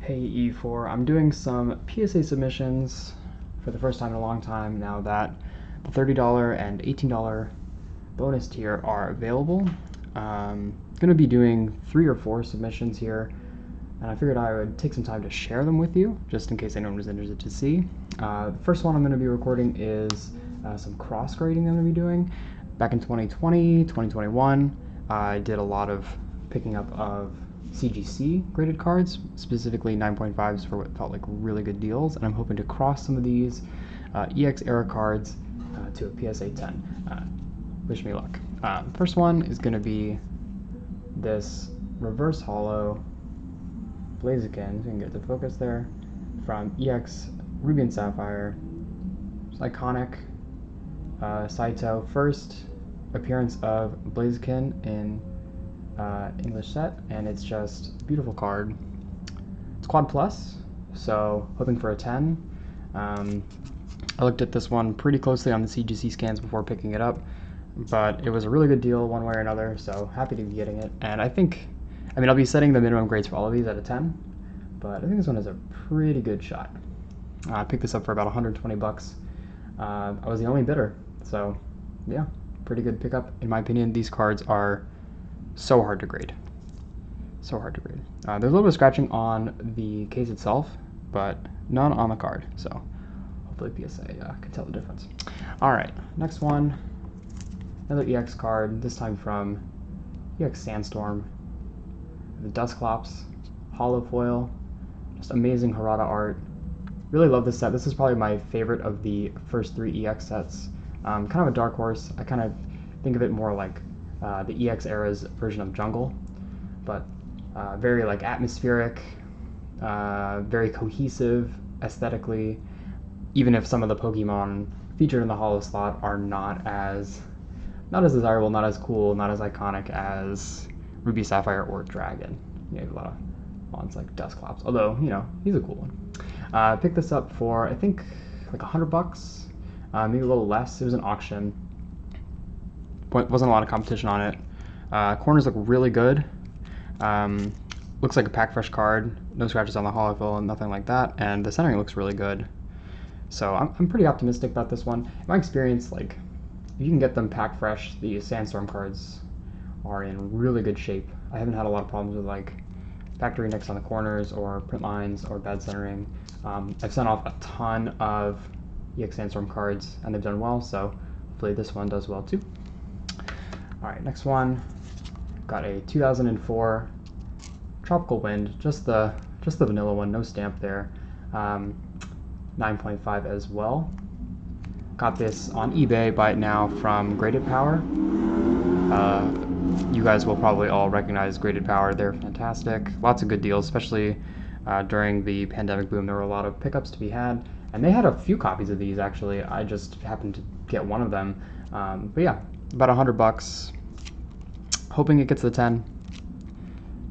Hey E4, I'm doing some PSA submissions for the first time in a long time now that the $30 and $18 bonus tier are available. I'm going to be doing 3 or 4 submissions here, and I figured I would take some time to share them with you, just in case anyone was interested to see. The first one I'm going to be recording is some cross grading I'm going to be doing. Back in 2020, 2021, I did a lot of picking up of CGC graded cards, specifically 9.5s for what felt like really good deals, and I'm hoping to cross some of these EX era cards to a PSA 10. Wish me luck. First one is going to be this reverse hollow Blaziken, so you can get the focus there, from EX Ruby and Sapphire. It's iconic. Saito, first appearance of Blaziken in English set, and it's just a beautiful card. It's quad plus, so hoping for a 10. I looked at this one pretty closely on the CGC scans before picking it up, but it was a really good deal one way or another, so happy to be getting it. And I mean, I'll be setting the minimum grades for all of these at a 10, but I think this one has a pretty good shot. I picked this up for about 120 bucks. I was the only bidder, so yeah, pretty good pickup in my opinion. These cards are so hard to grade. So hard to grade. There's a little bit of scratching on the case itself, but none on the card, so hopefully PSA can tell the difference. Alright, next one. Another EX card, this time from EX Sandstorm. The Dusclops, hollow foil, just amazing Harada art. Really love this set. This is probably my favorite of the first 3 EX sets. Kind of a dark horse. I kind of think of it more like the EX era's version of Jungle, but very like atmospheric, very cohesive aesthetically, even if some of the Pokemon featured in the hollow slot are not as desirable, not as cool, not as iconic as Ruby, Sapphire, or Dragon. You have a lot of ones like Dusclops, although, you know, he's a cool one. Picked this up for, I think, like 100 bucks, maybe a little less. It was an auction. Wasn't a lot of competition on it. Corners look really good. Looks like a pack fresh card. No scratches on the holofill and nothing like that. And the centering looks really good. So I'm pretty optimistic about this one. In my experience, like, if you can get them pack fresh, the Sandstorm cards are in really good shape. I haven't had a lot of problems with like factory nicks on the corners or print lines or bad centering. I've sent off a ton of EX Sandstorm cards and they've done well, so hopefully this one does well too. Alright, next one. Got a 2004 Tropical Wind, just the vanilla one, no stamp there. 9.5 as well. Got this on eBay, buy it now from Graded Power. You guys will probably all recognize Graded Power. They're fantastic. Lots of good deals, especially during the pandemic boom. There were a lot of pickups to be had, and they had a few copies of these actually. I just happened to get one of them. But yeah, about 100 bucks. Hoping it gets the 10.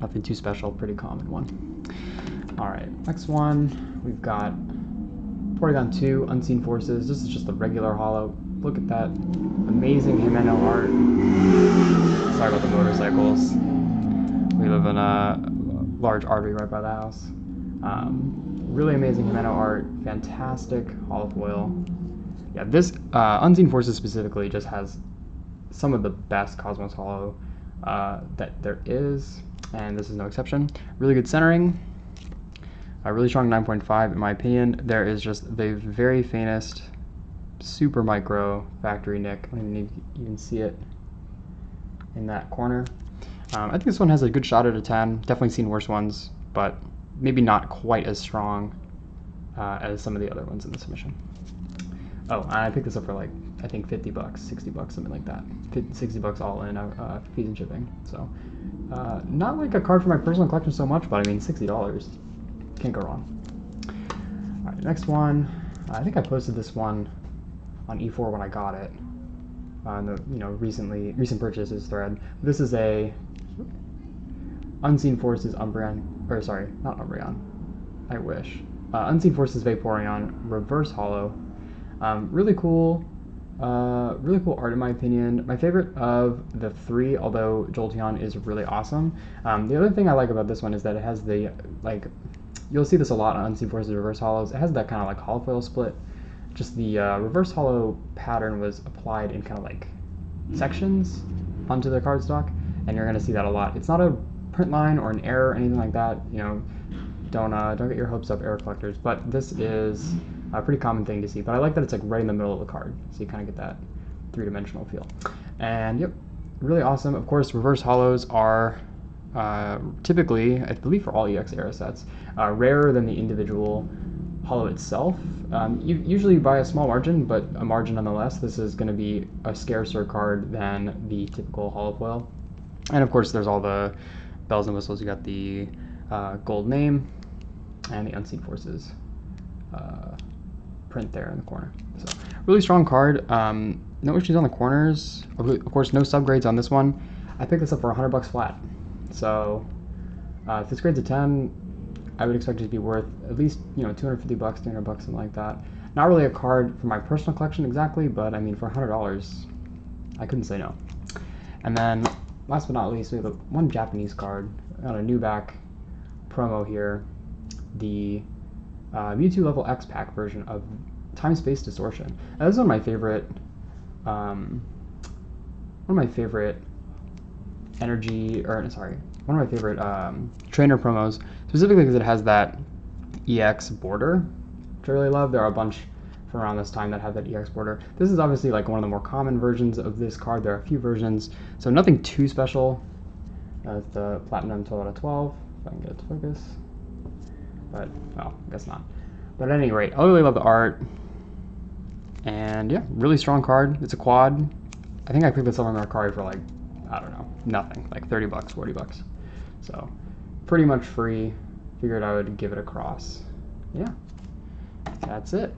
Nothing too special, pretty common one. Alright, next one, we've got Porygon 2, Unseen Forces. This is just the regular hollow. Look at that amazing Himeno art. Sorry about the motorcycles. We live in a large artery right by the house. Really amazing Himeno art, fantastic hollow foil. Yeah, this Unseen Forces specifically just has some of the best Cosmos Hollow that there is, and this is no exception. Really good centering, a really strong 9.5 in my opinion. There is just the very faintest super micro factory nick. I don't even see it in that corner. I think this one has a good shot at a 10. Definitely seen worse ones, but maybe not quite as strong as some of the other ones in the submission. Oh, and I picked this up for like, I think 50 bucks, 60 bucks, something like that. 60 bucks all in, fees and shipping. So, not like a card for my personal collection so much, but I mean, $60. Can't go wrong. All right, next one. I think I posted this one on E4 when I got it. On the recent purchases thread. This is a Unseen Forces Umbreon, or sorry, not Umbreon. I wish. Unseen Forces Vaporeon Reverse Hollow. Really cool art in my opinion. My favorite of the 3, although Jolteon is really awesome. The other thing I like about this one is that it has the like You'll see this a lot on Unseen Forces reverse hollows. It has that kind of like holofoil split. Just the reverse hollow pattern was applied in kind of like sections onto the cardstock, and you're going to see that a lot. It's not a print line or an error or anything like that. You know, don't get your hopes up, error collectors. But this is a pretty common thing to see. But I like that it's like right in the middle of the card, so you kind of get that three-dimensional feel. And yep, really awesome. Of course, reverse hollows are typically, I believe for all EX era sets, rarer than the individual hollow itself. Usually by a small margin, but a margin nonetheless. This is going to be a scarcer card than the typical hollow foil. And of course, there's all the bells and whistles. You got the gold name and the Unseen Forces print there in the corner. So really strong card. No issues on the corners. Of course, no subgrades on this one. I picked this up for $100 flat. So if this grade's a 10, I would expect it to be worth at least, you know, $250, $300, something like that. Not really a card for my personal collection exactly, but I mean, for $100, I couldn't say no. And then, last but not least, we have one Japanese card. Got a new back promo here, the Mewtwo Level X pack version of Time Space Distortion. Now, this is one of my favorite trainer promos, specifically because it has that EX border, which I really love. There are a bunch from around this time that have that EX border. This is obviously like one of the more common versions of this card. There are a few versions, so nothing too special. It's the Platinum 12 out of 12, if I can get it to focus. But, well, I guess not. But at any rate, I really love the art. And yeah, really strong card. It's a quad. I think I picked this up on Mercari for like, I don't know, nothing, like $30, $40. So pretty much free. Figured I would give it a cross. Yeah, that's it.